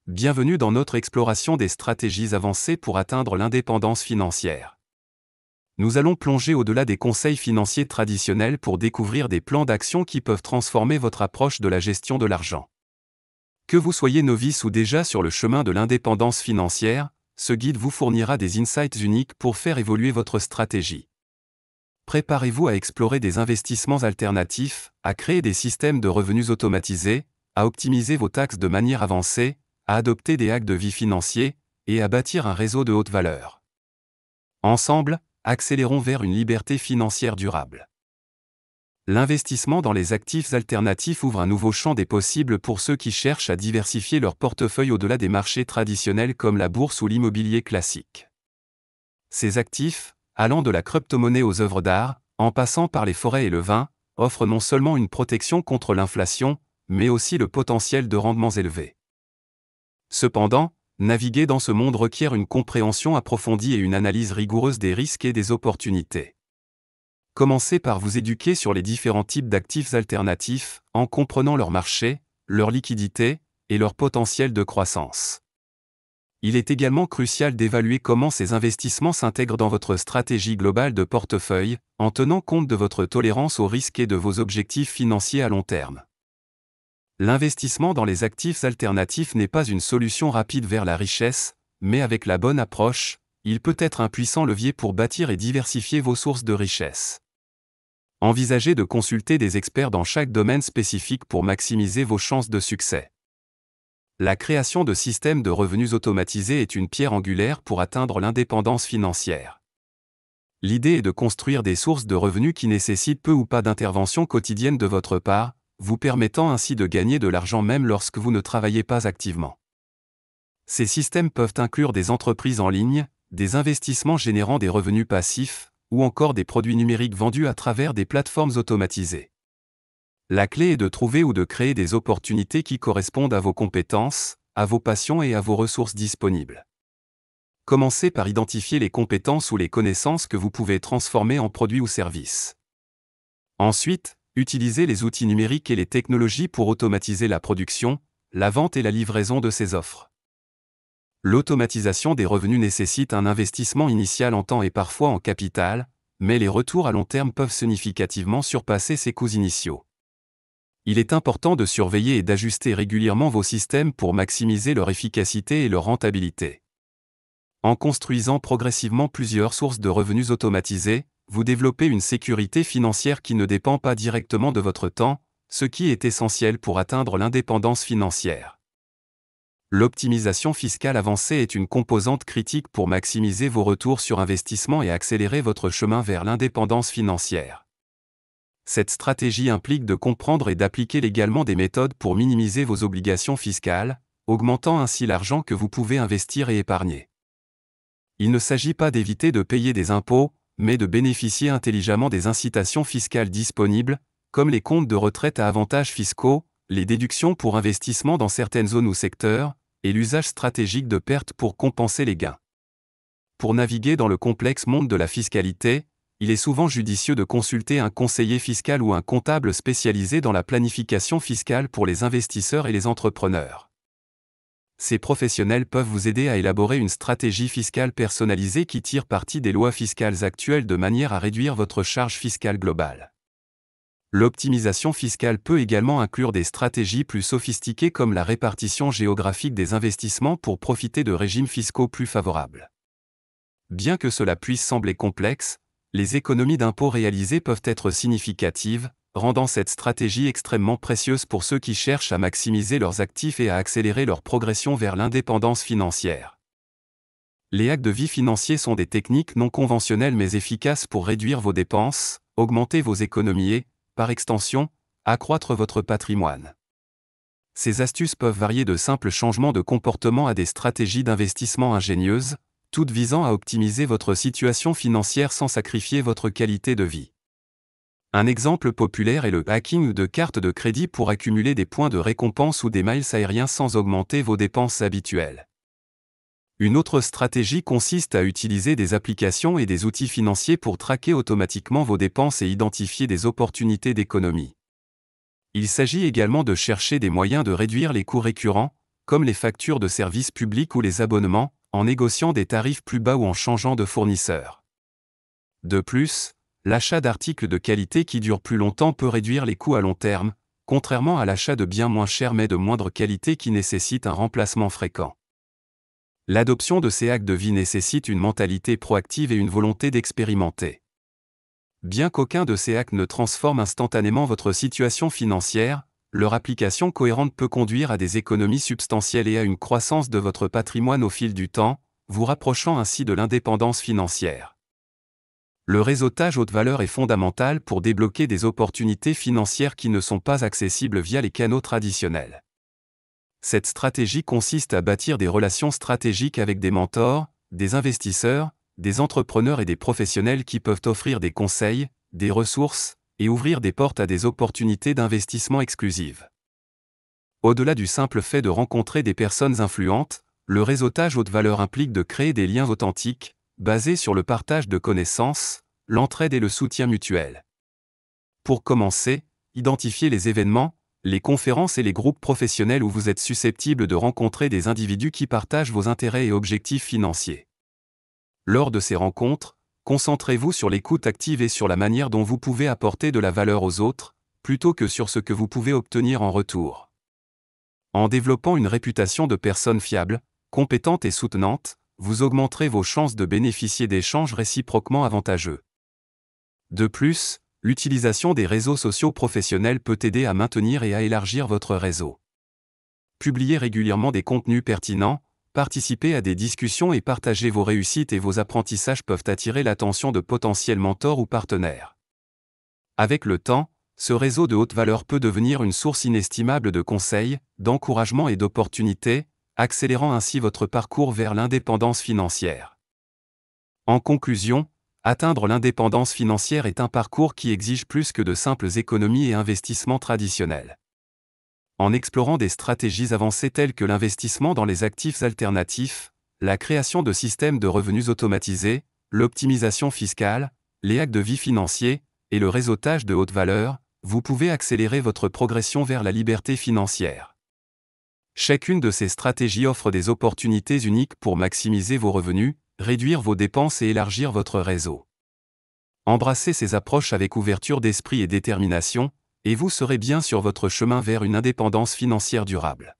Bienvenue dans notre exploration des stratégies avancées pour atteindre l'indépendance financière. Nous allons plonger au-delà des conseils financiers traditionnels pour découvrir des plans d'action qui peuvent transformer votre approche de la gestion de l'argent. Que vous soyez novice ou déjà sur le chemin de l'indépendance financière, ce guide vous fournira des insights uniques pour faire évoluer votre stratégie. Préparez-vous à explorer des investissements alternatifs, à créer des systèmes de revenus automatisés, à optimiser vos taxes de manière avancée, à adopter des hacks de vie financiers, et à bâtir un réseau de haute valeur. Ensemble, accélérons vers une liberté financière durable. L'investissement dans les actifs alternatifs ouvre un nouveau champ des possibles pour ceux qui cherchent à diversifier leur portefeuille au-delà des marchés traditionnels comme la bourse ou l'immobilier classique. Ces actifs, allant de la crypto-monnaie aux œuvres d'art, en passant par les forêts et le vin, offrent non seulement une protection contre l'inflation, mais aussi le potentiel de rendements élevés. Cependant, naviguer dans ce monde requiert une compréhension approfondie et une analyse rigoureuse des risques et des opportunités. Commencez par vous éduquer sur les différents types d'actifs alternatifs, en comprenant leur marché, leur liquidité, et leur potentiel de croissance. Il est également crucial d'évaluer comment ces investissements s'intègrent dans votre stratégie globale de portefeuille, en tenant compte de votre tolérance aux risques et de vos objectifs financiers à long terme. L'investissement dans les actifs alternatifs n'est pas une solution rapide vers la richesse, mais avec la bonne approche, il peut être un puissant levier pour bâtir et diversifier vos sources de richesse. Envisagez de consulter des experts dans chaque domaine spécifique pour maximiser vos chances de succès. La création de systèmes de revenus automatisés est une pierre angulaire pour atteindre l'indépendance financière. L'idée est de construire des sources de revenus qui nécessitent peu ou pas d'intervention quotidienne de votre part, vous permettant ainsi de gagner de l'argent même lorsque vous ne travaillez pas activement. Ces systèmes peuvent inclure des entreprises en ligne, des investissements générant des revenus passifs, ou encore des produits numériques vendus à travers des plateformes automatisées. La clé est de trouver ou de créer des opportunités qui correspondent à vos compétences, à vos passions et à vos ressources disponibles. Commencez par identifier les compétences ou les connaissances que vous pouvez transformer en produits ou services. Ensuite, utilisez les outils numériques et les technologies pour automatiser la production, la vente et la livraison de ces offres. L'automatisation des revenus nécessite un investissement initial en temps et parfois en capital, mais les retours à long terme peuvent significativement surpasser ces coûts initiaux. Il est important de surveiller et d'ajuster régulièrement vos systèmes pour maximiser leur efficacité et leur rentabilité. En construisant progressivement plusieurs sources de revenus automatisés, vous développez une sécurité financière qui ne dépend pas directement de votre temps, ce qui est essentiel pour atteindre l'indépendance financière. L'optimisation fiscale avancée est une composante critique pour maximiser vos retours sur investissement et accélérer votre chemin vers l'indépendance financière. Cette stratégie implique de comprendre et d'appliquer légalement des méthodes pour minimiser vos obligations fiscales, augmentant ainsi l'argent que vous pouvez investir et épargner. Il ne s'agit pas d'éviter de payer des impôts, mais de bénéficier intelligemment des incitations fiscales disponibles, comme les comptes de retraite à avantages fiscaux, les déductions pour investissement dans certaines zones ou secteurs, et l'usage stratégique de pertes pour compenser les gains. Pour naviguer dans le complexe monde de la fiscalité, il est souvent judicieux de consulter un conseiller fiscal ou un comptable spécialisé dans la planification fiscale pour les investisseurs et les entrepreneurs. Ces professionnels peuvent vous aider à élaborer une stratégie fiscale personnalisée qui tire parti des lois fiscales actuelles de manière à réduire votre charge fiscale globale. L'optimisation fiscale peut également inclure des stratégies plus sophistiquées comme la répartition géographique des investissements pour profiter de régimes fiscaux plus favorables. Bien que cela puisse sembler complexe, les économies d'impôts réalisées peuvent être significatives, rendant cette stratégie extrêmement précieuse pour ceux qui cherchent à maximiser leurs actifs et à accélérer leur progression vers l'indépendance financière. Les hacks de vie financiers sont des techniques non conventionnelles mais efficaces pour réduire vos dépenses, augmenter vos économies et, par extension, accroître votre patrimoine. Ces astuces peuvent varier de simples changements de comportement à des stratégies d'investissement ingénieuses, toutes visant à optimiser votre situation financière sans sacrifier votre qualité de vie. Un exemple populaire est le hacking de cartes de crédit pour accumuler des points de récompense ou des miles aériens sans augmenter vos dépenses habituelles. Une autre stratégie consiste à utiliser des applications et des outils financiers pour traquer automatiquement vos dépenses et identifier des opportunités d'économie. Il s'agit également de chercher des moyens de réduire les coûts récurrents, comme les factures de services publics ou les abonnements, en négociant des tarifs plus bas ou en changeant de fournisseur. De plus, l'achat d'articles de qualité qui durent plus longtemps peut réduire les coûts à long terme, contrairement à l'achat de biens moins chers mais de moindre qualité qui nécessitent un remplacement fréquent. L'adoption de ces hacks de vie nécessite une mentalité proactive et une volonté d'expérimenter. Bien qu'aucun de ces hacks ne transforme instantanément votre situation financière, leur application cohérente peut conduire à des économies substantielles et à une croissance de votre patrimoine au fil du temps, vous rapprochant ainsi de l'indépendance financière. Le réseautage haute valeur est fondamental pour débloquer des opportunités financières qui ne sont pas accessibles via les canaux traditionnels. Cette stratégie consiste à bâtir des relations stratégiques avec des mentors, des investisseurs, des entrepreneurs et des professionnels qui peuvent offrir des conseils, des ressources, et ouvrir des portes à des opportunités d'investissement exclusives. Au-delà du simple fait de rencontrer des personnes influentes, le réseautage haute valeur implique de créer des liens authentiques, basés sur le partage de connaissances, l'entraide et le soutien mutuel. Pour commencer, identifiez les événements, les conférences et les groupes professionnels où vous êtes susceptible de rencontrer des individus qui partagent vos intérêts et objectifs financiers. Lors de ces rencontres, concentrez-vous sur l'écoute active et sur la manière dont vous pouvez apporter de la valeur aux autres, plutôt que sur ce que vous pouvez obtenir en retour. En développant une réputation de personne fiable, compétente et soutenante, vous augmenterez vos chances de bénéficier d'échanges réciproquement avantageux. De plus, l'utilisation des réseaux sociaux professionnels peut aider à maintenir et à élargir votre réseau. Publiez régulièrement des contenus pertinents, participez à des discussions et partagez vos réussites et vos apprentissages peuvent attirer l'attention de potentiels mentors ou partenaires. Avec le temps, ce réseau de haute valeur peut devenir une source inestimable de conseils, d'encouragement et d'opportunités, accélérant ainsi votre parcours vers l'indépendance financière. En conclusion, atteindre l'indépendance financière est un parcours qui exige plus que de simples économies et investissements traditionnels. En explorant des stratégies avancées telles que l'investissement dans les actifs alternatifs, la création de systèmes de revenus automatisés, l'optimisation fiscale, les hacks de vie financiers, et le réseautage de haute valeur, vous pouvez accélérer votre progression vers la liberté financière. Chacune de ces stratégies offre des opportunités uniques pour maximiser vos revenus, réduire vos dépenses et élargir votre réseau. Embrassez ces approches avec ouverture d'esprit et détermination, et vous serez bien sur votre chemin vers une indépendance financière durable.